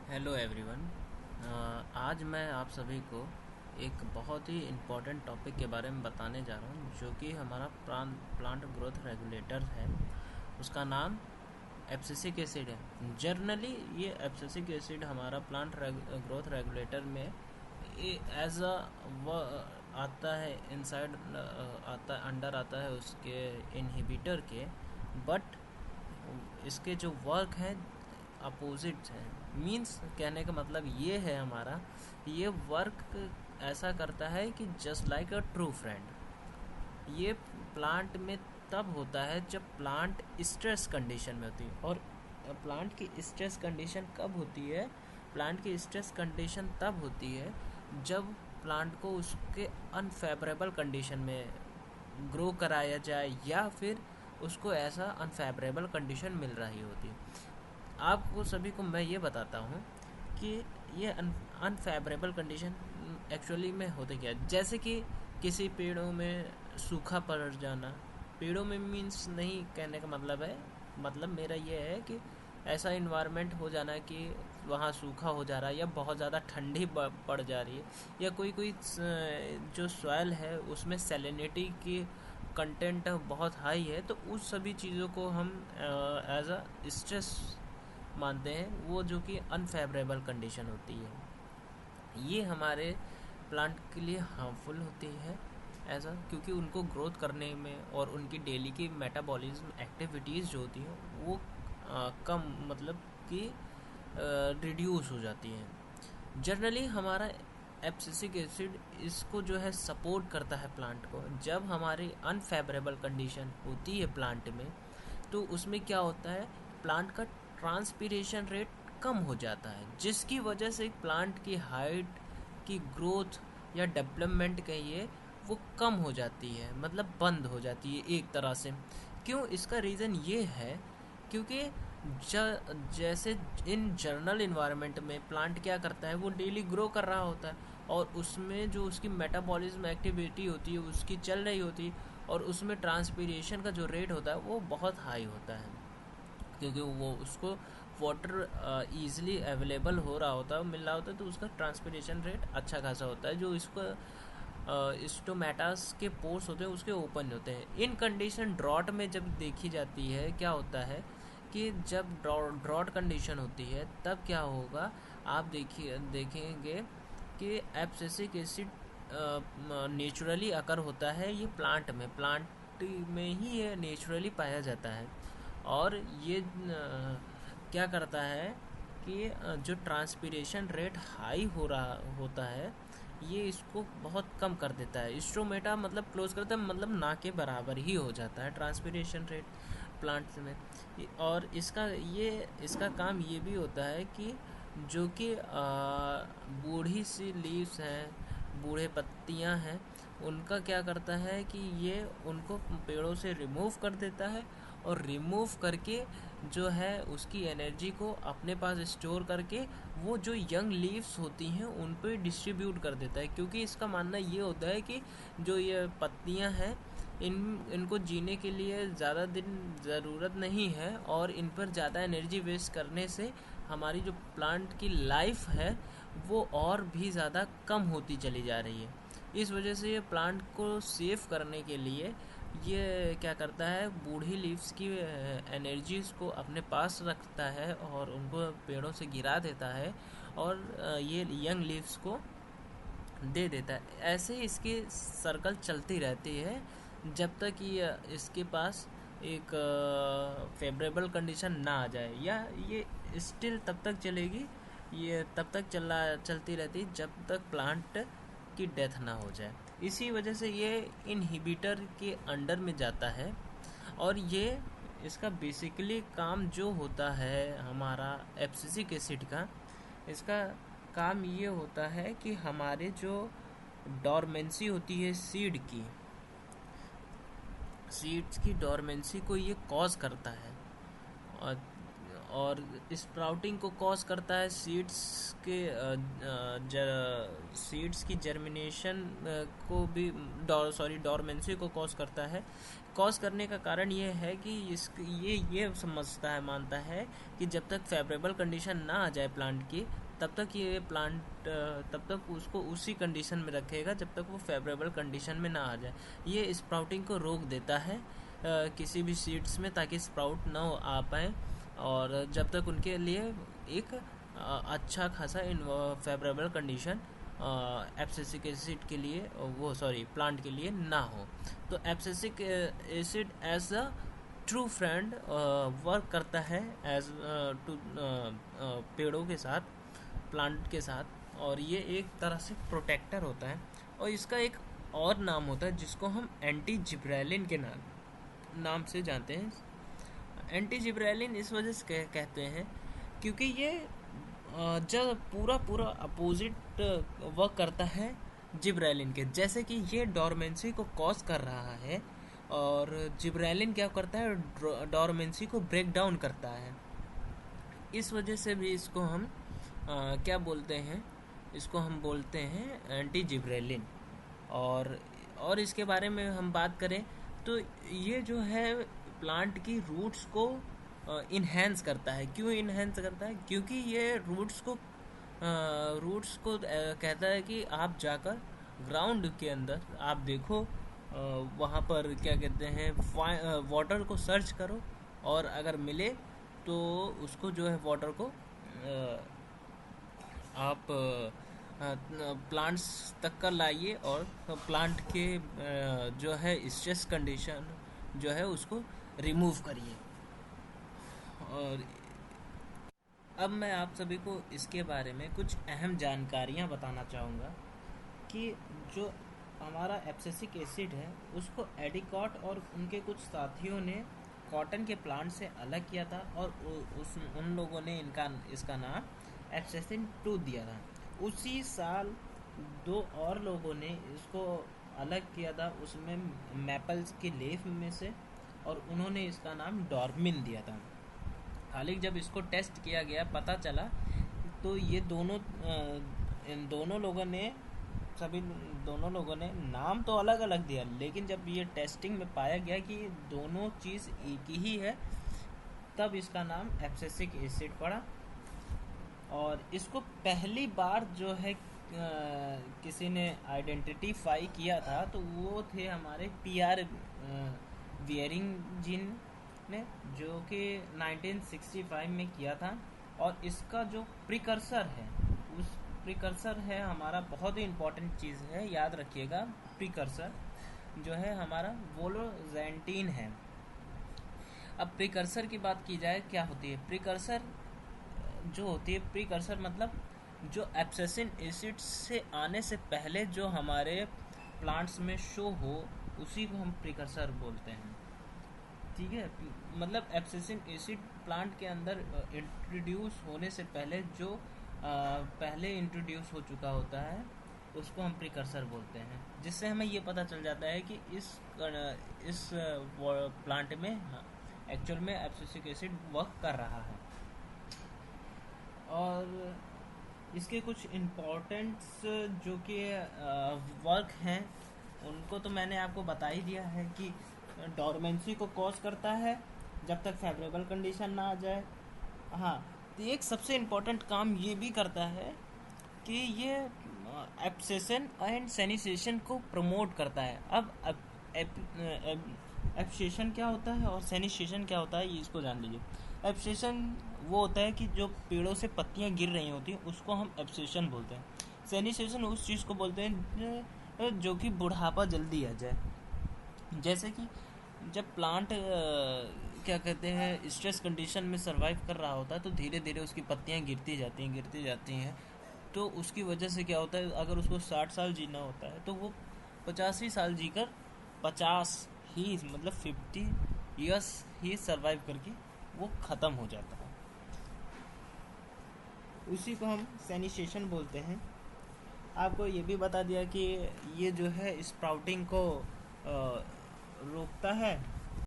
Hello everyone. आज मैं आप सभी को एक बहुत ही इम्पोर्टेंट टॉपिक के बारे में बताने जा रहा हूँ, जो कि हमारा प्लांट ग्रोथ रेगुलेटर है। उसका नाम एब्सिसिक एसिड है। जनरली ये एब्सिसिक एसिड हमारा ग्रोथ रेगुलेटर में एज अ आता है, इनसाइड आता अंडर आता है उसके इनहिबिटर के। बट इसके जो वर्क हैं अपोजिट है। मीन्स कहने का मतलब ये है हमारा, ये वर्क ऐसा करता है कि जस्ट लाइक अ ट्रू फ्रेंड। ये प्लांट में तब होता है जब प्लांट स्ट्रेस कंडीशन में होती है। और प्लांट की स्ट्रेस कंडीशन कब होती है? प्लांट की स्ट्रेस कंडीशन तब होती है जब प्लांट को उसके अनफेवरेबल कंडीशन में ग्रो कराया जाए, या फिर उसको ऐसा अनफेवरेबल कंडीशन मिल रही होती है। आपको सभी को मैं ये बताता हूँ कि ये अनफेवरेबल कंडीशन एक्चुअली में होते क्या है। जैसे कि किसी पेड़ों में सूखा पड़ जाना। पेड़ों में मीन्स नहीं, कहने का मतलब है, मतलब मेरा ये है कि ऐसा इन्वायरमेंट हो जाना कि वहाँ सूखा हो जा रहा है, या बहुत ज़्यादा ठंडी पड़ जा रही है, या कोई कोई जो सॉइल है उसमें सैलिनिटी की कंटेंट बहुत हाई है, तो उस सभी चीज़ों को हम एज अ स्ट्रेस मानते हैं, वो जो कि अनफेवरेबल कंडीशन होती है। ये हमारे प्लांट के लिए हार्मफुल होती है ऐसा, क्योंकि उनको ग्रोथ करने में और उनकी डेली की मेटाबॉलिज्म एक्टिविटीज़ जो होती हैं वो कम, मतलब कि रिड्यूस हो जाती हैं। जनरली हमारा एब्सिसिक एसिड इसको जो है सपोर्ट करता है प्लांट को। जब हमारी अनफेवरेबल कंडीशन होती है प्लांट में, तो उसमें क्या होता है, प्लांट का ट्रांसपीरेशन रेट कम हो जाता है, जिसकी वजह से प्लांट की हाइट की ग्रोथ या डेवलपमेंट कहिए वो कम हो जाती है, मतलब बंद हो जाती है एक तरह से। क्यों? इसका रीज़न ये है क्योंकि जैसे इन जर्नल इन्वायरमेंट में प्लांट क्या करता है, वो डेली ग्रो कर रहा होता है, और उसमें जो उसकी मेटाबॉलिज्म एक्टिविटी होती है उसकी चल रही होती है, और उसमें ट्रांसपीरेशन का जो रेट होता है वो बहुत हाई होता है, क्योंकि वो उसको वाटर ईजिली अवेलेबल हो रहा होता है, मिल रहा होता है, तो उसका ट्रांसपीरेशन रेट अच्छा खासा होता है। जो इसको स्टोमेटास के पोर्स होते हैं उसके ओपन होते हैं। इन कंडीशन ड्रॉट में जब देखी जाती है, क्या होता है कि जब ड्रॉट कंडीशन होती है तब क्या होगा, आप देखेंगे कि एब्सिसिक एसिड नेचुरली अकर होता है। ये प्लांट में ही ये नेचुरली पाया जाता है। और ये क्या करता है कि जो ट्रांसपीरेशन रेट हाई हो रहा होता है, ये इसको बहुत कम कर देता है। स्ट्रोमेटा मतलब क्लोज करता है, मतलब ना के बराबर ही हो जाता है ट्रांसपीरेशन रेट प्लांट्स में। और इसका काम ये भी होता है कि जो कि बूढ़ी सी लीव्स हैं, बूढ़े पत्तियां हैं, उनका क्या करता है कि ये उनको पेड़ों से रिमूव कर देता है, और रिमूव करके जो है उसकी एनर्जी को अपने पास स्टोर करके वो जो यंग लीव्स होती हैं उन पे डिस्ट्रीब्यूट कर देता है। क्योंकि इसका मानना ये होता है कि जो ये पत्तियां हैं, इनको जीने के लिए ज़्यादा दिन ज़रूरत नहीं है, और इन पर ज़्यादा एनर्जी वेस्ट करने से हमारी जो प्लांट की लाइफ है वो और भी ज़्यादा कम होती चली जा रही है। इस वजह से ये प्लांट को सेव करने के लिए ये क्या करता है, बूढ़ी लीव्स की एनर्जीज को अपने पास रखता है और उनको पेड़ों से गिरा देता है, और ये यंग लीव्स को दे देता है। ऐसे ही इसकी सर्कल चलती रहती है जब तक ये इसके पास एक फेवरेबल कंडीशन ना आ जाए, या ये स्टिल तब तक चलेगी, ये तब तक चलती रहती जब तक प्लांट की डेथ ना हो जाए। इसी वजह से ये इनहिबिटर के अंडर में जाता है। और ये इसका बेसिकली काम जो होता है हमारा एब्सिसिक एसिड का, इसका काम ये होता है कि हमारे जो डोरमेंसी होती है सीड्स की डोरमेंसी को ये कॉज करता है। और और स्प्राउटिंग को कॉज करता है सीड्स की जर्मिनेशन को भी डॉर्मेंसी को कॉज करता है। कॉज करने का कारण ये है कि ये समझता है, मानता है कि जब तक फेवरेबल कंडीशन ना आ जाए प्लांट की, तब तक ये प्लांट तब तक उसको उसी कंडीशन में रखेगा जब तक वो फेवरेबल कंडीशन में ना आ जाए। ये स्प्राउटिंग को रोक देता है किसी भी सीड्स में, ताकि स्प्राउट ना आ पाए, और जब तक उनके लिए एक अच्छा खासा फेवरेबल कंडीशन एब्सिसिक एसिड के लिए प्लांट के लिए ना हो। तो abscisic acid as a true friend work करता है एज पेड़ों के साथ, प्लांट के साथ, और ये एक तरह से प्रोटेक्टर होता है। और इसका एक और नाम होता है जिसको हम एंटी जिब्रेलिन के नाम से जानते हैं। एंटी जिब्रेलिन इस वजह से कहते हैं क्योंकि ये जब पूरा अपोजिट वर्क करता है जिब्रेलिन के। जैसे कि ये डॉर्मेंसी को कॉज कर रहा है और जिब्रेलिन क्या करता है, डॉर्मेंसी को ब्रेक डाउन करता है। इस वजह से भी इसको हम क्या बोलते हैं, इसको हम बोलते हैं एंटी जिब्रेलिन। और इसके बारे में हम बात करें तो ये जो है प्लांट की रूट्स को इन्हेंस करता है। क्यों इन्हेंस करता है? क्योंकि ये रूट्स को कहता है कि आप जाकर ग्राउंड के अंदर आप देखो, वहाँ पर क्या कहते हैं, वाटर को सर्च करो, और अगर मिले तो उसको जो है वाटर को आप प्लांट्स तक कर लाइए और प्लांट के जो है स्ट्रेस कंडीशन जो है उसको रिमूव करिए। और अब मैं आप सभी को इसके बारे में कुछ अहम जानकारियां बताना चाहूँगा कि जो हमारा एब्सिसिक एसिड है उसको एडिकॉट और उनके कुछ साथियों ने कॉटन के प्लांट से अलग किया था, और उन लोगों ने इसका नाम एब्सिसिन 2 दिया था। उसी साल 2 और लोगों ने इसको अलग किया था, उसमें मैपल्स के लीफ में से, और उन्होंने इसका नाम डॉर्मिन दिया था। हालांकि जब इसको टेस्ट किया गया पता चला तो ये इन दोनों लोगों ने नाम तो अलग अलग दिया, लेकिन जब ये टेस्टिंग में पाया गया कि दोनों चीज़ एक ही है, तब इसका नाम एब्सिसिक एसिड पड़ा। और इसको पहली बार जो है किसी ने आइडेंटिफाई किया था तो वो थे हमारे पीआर वियरिंगजिन ने, जो कि 1965 में किया था। और इसका जो प्रिकर्सर है हमारा बहुत ही इम्पोर्टेंट चीज़ है, याद रखिएगा। प्रिकर्सर जो है हमारा वोलोजेंटीन है। अब प्रिकर्सर की बात की जाए, क्या होती है प्रिकर्सर? प्रिकर्सर मतलब जो एब्सिसिन एसिड से आने से पहले जो हमारे प्लांट्स में शो हो, उसी को हम प्रिकर्सर बोलते हैं। ठीक है, मतलब एब्सिसिन एसिड प्लांट के अंदर इंट्रोड्यूस होने से पहले जो पहले इंट्रोड्यूस हो चुका होता है उसको हम प्रिकर्सर बोलते हैं। जिससे हमें ये पता चल जाता है कि इस प्लांट में एक्चुअल में एब्सिसिक एसिड वर्क कर रहा है। और इसके कुछ इम्पोर्टेंट्स जो कि वर्क हैं उनको तो मैंने आपको बता ही दिया है कि डॉर्मेंसी को कॉज करता है जब तक फेवरेबल कंडीशन ना आ जाए। हाँ, तो एक सबसे इम्पोर्टेंट काम ये भी करता है कि ये एब्सेशन एंड सेनिसेशन को प्रमोट करता है। अब एब्सेशन क्या होता है और सेनिसेशन क्या होता है, ये इसको जान लीजिए। एब्सेशन वो होता है कि जो पेड़ों से पत्तियां गिर रही होती हैं उसको हम एब्सेशन बोलते हैं। सेनिसेशन उस चीज़ को बोलते हैं जो कि बुढ़ापा जल्दी आ जाए। जैसे कि जब प्लांट क्या कहते हैं स्ट्रेस कंडीशन में सरवाइव कर रहा होता है तो धीरे धीरे उसकी पत्तियां गिरती जाती हैं। तो उसकी वजह से क्या होता है, अगर उसको 60 साल जीना होता है तो वो 85 साल जीकर 50 ईयर्स ही सरवाइव करके वो ख़त्म हो जाता है। उसी को हम सेनिसेशन बोलते हैं। आपको ये भी बता दिया कि ये जो है स्प्राउटिंग को रोकता है